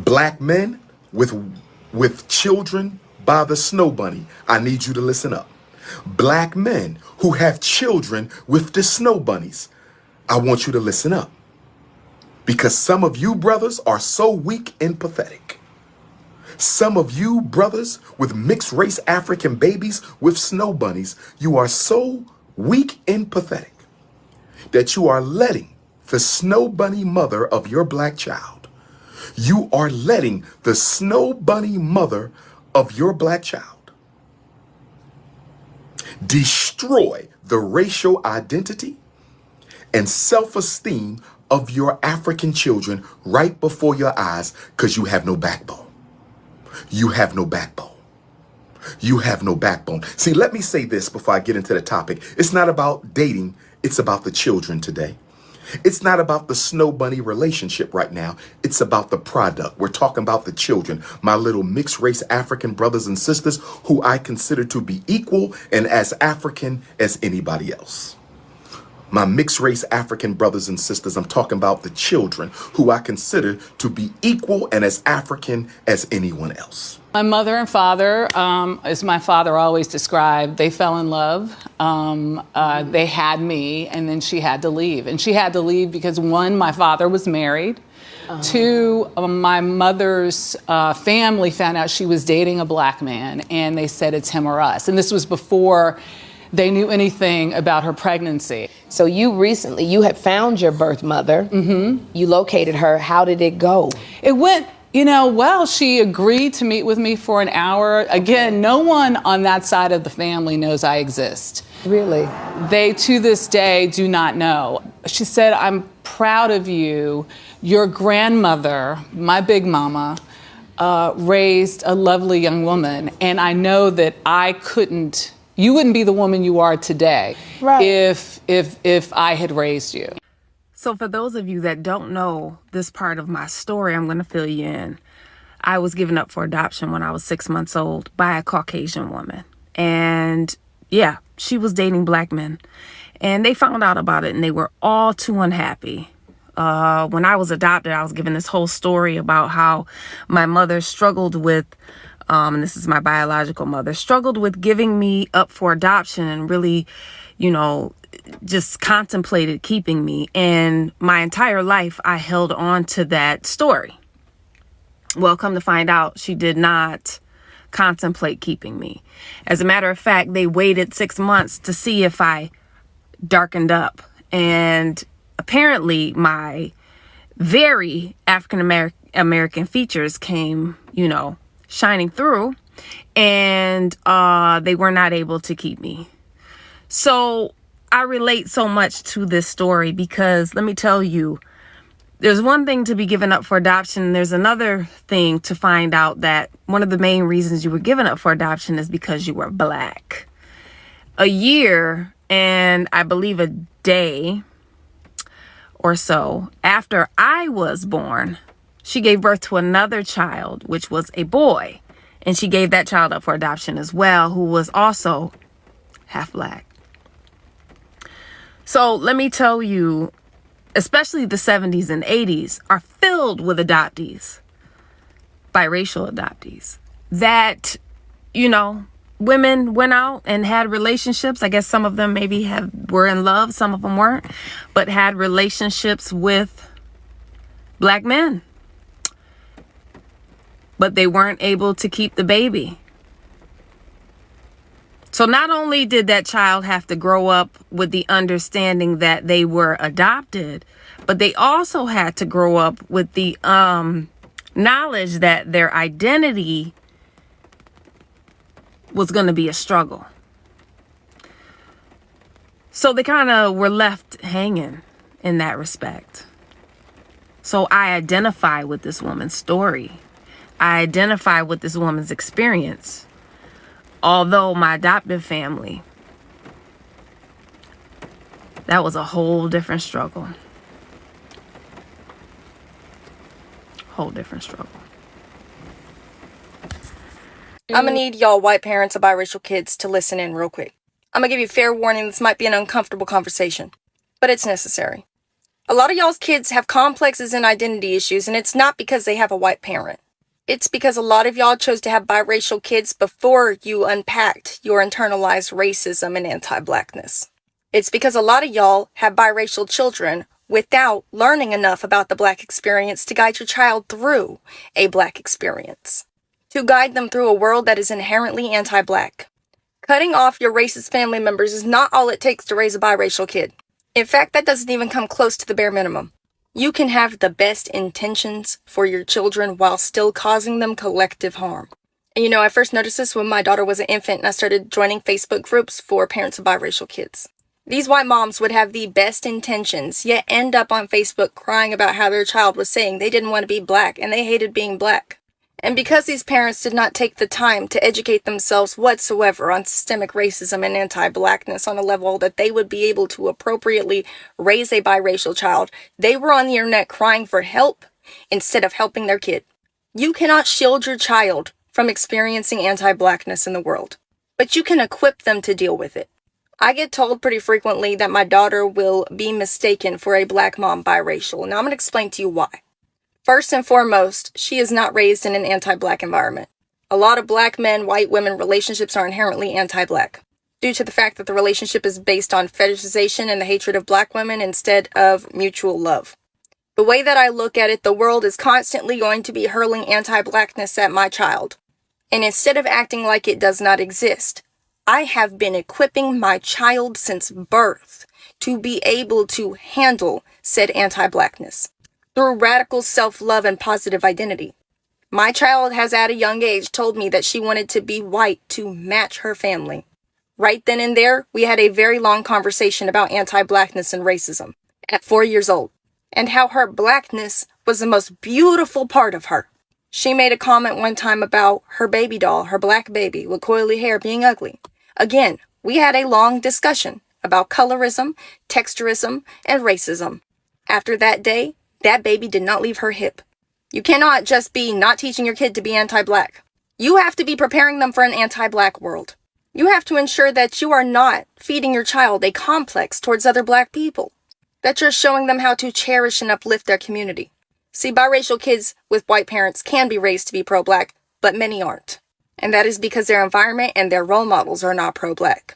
Black men with children by the snow bunny, I need you to listen up. Black men who have children with the snow bunnies, I want you to listen up. Because some of you brothers are so weak and pathetic. Some of you brothers with mixed race African babies with snow bunnies, you are so weak and pathetic that you are letting the snow bunny mother of your black child, you are letting the snow bunny mother of your black child destroy the racial identity and self-esteem of your African children right before your eyes because you have no backbone. You have no backbone. You have no backbone. See, let me say this before I get into the topic. It's not about dating. It's about the children today. It's not about the snow bunny relationship right now. It's about the product. We're talking about the children, my little mixed race African brothers and sisters who I consider to be equal and as African as anybody else. My mixed race African brothers and sisters, I'm talking about the children who I consider to be equal and as African as anyone else. My mother and father, as my father always described, they fell in love. They had me, and then she had to leave. And she had to leave because, one, my father was married. Two, my mother's family found out she was dating a black man, and they said it's him or us. And this was before they knew anything about her pregnancy. So you had found your birth mother. Mm-hmm. You located her. How did it go? It went, well, she agreed to meet with me for an hour. Again, no one on that side of the family knows I exist. Really? They, to this day, do not know. She said, I'm proud of you. Your grandmother, my big mama, raised a lovely young woman. And I know that you wouldn't be the woman you are today, right, if I had raised you. So for those of you that don't know this part of my story, I'm going to fill you in. I was given up for adoption when I was 6 months old by a Caucasian woman. And yeah, she was dating black men. And they found out about it and they were all too unhappy. When I was adopted, I was given this whole story about how my mother struggled with, and this is my biological mother, struggled with giving me up for adoption and really, just contemplated keeping me. And my entire life, I held on to that story. Well, come to find out, she did not contemplate keeping me. As a matter of fact, they waited 6 months to see if I darkened up. And apparently my very African American features came, shining through, and they were not able to keep me. So I relate so much to this story because let me tell you, there's one thing to be given up for adoption. And there's another thing to find out that one of the main reasons you were given up for adoption is because you were black. A year and I believe a day or so after I was born, she gave birth to another child, which was a boy. And she gave that child up for adoption as well, who was also half black. So let me tell you, especially the 70s and 80s are filled with adoptees, biracial adoptees, that, women went out and had relationships. I guess some of them maybe were in love, some of them weren't, but had relationships with black men. But they weren't able to keep the baby. So not only did that child have to grow up with the understanding that they were adopted, but they also had to grow up with the knowledge that their identity was going to be a struggle. So they kind of were left hanging in that respect. So I identify with this woman's story. I identify with this woman's experience. Although my adoptive family, that was a whole different struggle. Whole different struggle. I'm gonna need y'all white parents of biracial kids to listen in real quick. I'm gonna give you fair warning, this might be an uncomfortable conversation, but it's necessary. A lot of y'all's kids have complexes and identity issues, and it's not because they have a white parent. It's because a lot of y'all chose to have biracial kids before you unpacked your internalized racism and anti-blackness. It's because a lot of y'all have biracial children without learning enough about the black experience to guide your child through a black experience, to guide them through a world that is inherently anti-black. Cutting off your racist family members is not all it takes to raise a biracial kid. In fact, that doesn't even come close to the bare minimum. You can have the best intentions for your children while still causing them collective harm. And I first noticed this when my daughter was an infant and I started joining Facebook groups for parents of biracial kids. These white moms would have the best intentions, yet end up on Facebook crying about how their child was saying they didn't want to be black and they hated being black. And because these parents did not take the time to educate themselves whatsoever on systemic racism and anti-blackness on a level that they would be able to appropriately raise a biracial child, they were on the internet crying for help instead of helping their kid. You cannot shield your child from experiencing anti-blackness in the world, but you can equip them to deal with it. I get told pretty frequently that my daughter will be mistaken for a black mom biracial. Now I'm going to explain to you why. First and foremost, she is not raised in an anti-black environment. A lot of black men, white women relationships are inherently anti-black due to the fact that the relationship is based on fetishization and the hatred of black women instead of mutual love. The way that I look at it, the world is constantly going to be hurling anti-blackness at my child. And instead of acting like it does not exist, I have been equipping my child since birth to be able to handle said anti-blackness through radical self-love and positive identity. My child has at a young age told me that she wanted to be white to match her family. Right then and there, we had a very long conversation about anti-blackness and racism at 4 years old, and how her blackness was the most beautiful part of her. She made a comment one time about her baby doll, her black baby with coily hair, being ugly. Again, we had a long discussion about colorism, texturism, and racism. After that day, that baby did not leave her hip. You cannot just be not teaching your kid to be anti-black. You have to be preparing them for an anti-black world. You have to ensure that you are not feeding your child a complex towards other black people, that you're showing them how to cherish and uplift their community. See, biracial kids with white parents can be raised to be pro-black, but many aren't. And that is because their environment and their role models are not pro-black.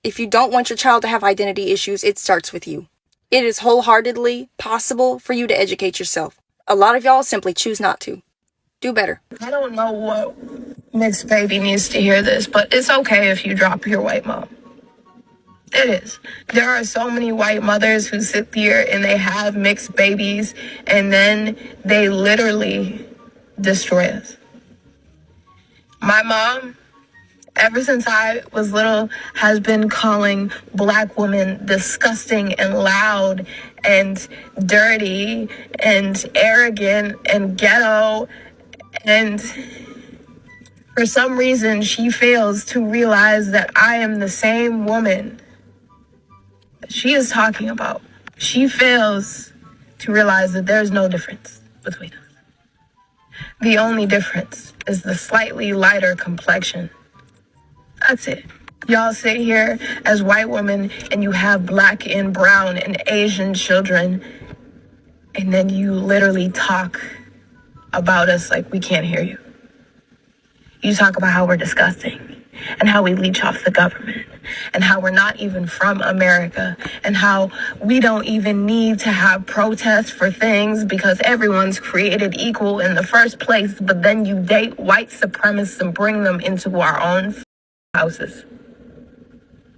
If you don't want your child to have identity issues, it starts with you. It is wholeheartedly possible for you to educate yourself. A lot of y'all simply choose not to. Do better. I don't know what mixed baby needs to hear this, but it's okay if you drop your white mom. It is. There are so many white mothers who sit there and they have mixed babies and then they literally destroy us. My mom, ever since I was little, has been calling black women disgusting and loud and dirty and arrogant and ghetto. And for some reason, she fails to realize that I am the same woman that she is talking about. She fails to realize that there's no difference between us. The only difference is the slightly lighter complexion. That's it. Y'all sit here as white women and you have black and brown and Asian children, and then you literally talk about us like we can't hear you. You talk about how we're disgusting and how we leech off the government and how we're not even from America and how we don't even need to have protests for things because everyone's created equal in the first place, but then you date white supremacists and bring them into our own houses.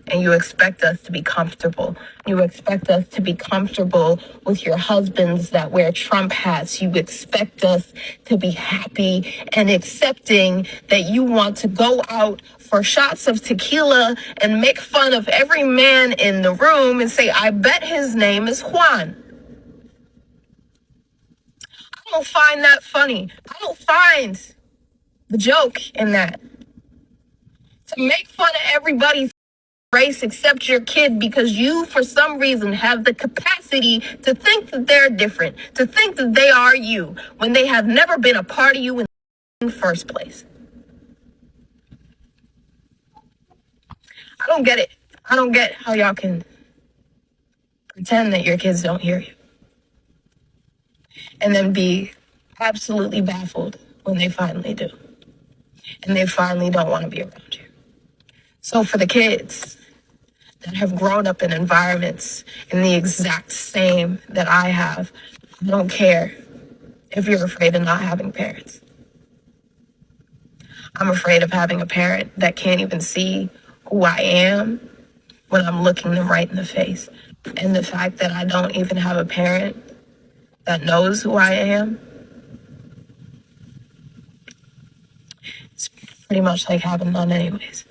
And you expect us to be comfortable. You expect us to be comfortable with your husbands that wear Trump hats. You expect us to be happy and accepting that you want to go out for shots of tequila and make fun of every man in the room and say, I bet his name is Juan. I don't find that funny. I don't find the joke in that. To make fun of everybody's race except your kid because you, for some reason, have the capacity to think that they're different, to think that they are you, when they have never been a part of you in the first place. I don't get it. I don't get how y'all can pretend that your kids don't hear you. and then be absolutely baffled when they finally do. And they finally don't want to be around you. So for the kids that have grown up in environments in the exact same that I have, I don't care if you're afraid of not having parents. I'm afraid of having a parent that can't even see who I am when I'm looking them right in the face. And the fact that I don't even have a parent that knows who I am, it's pretty much like having none anyways.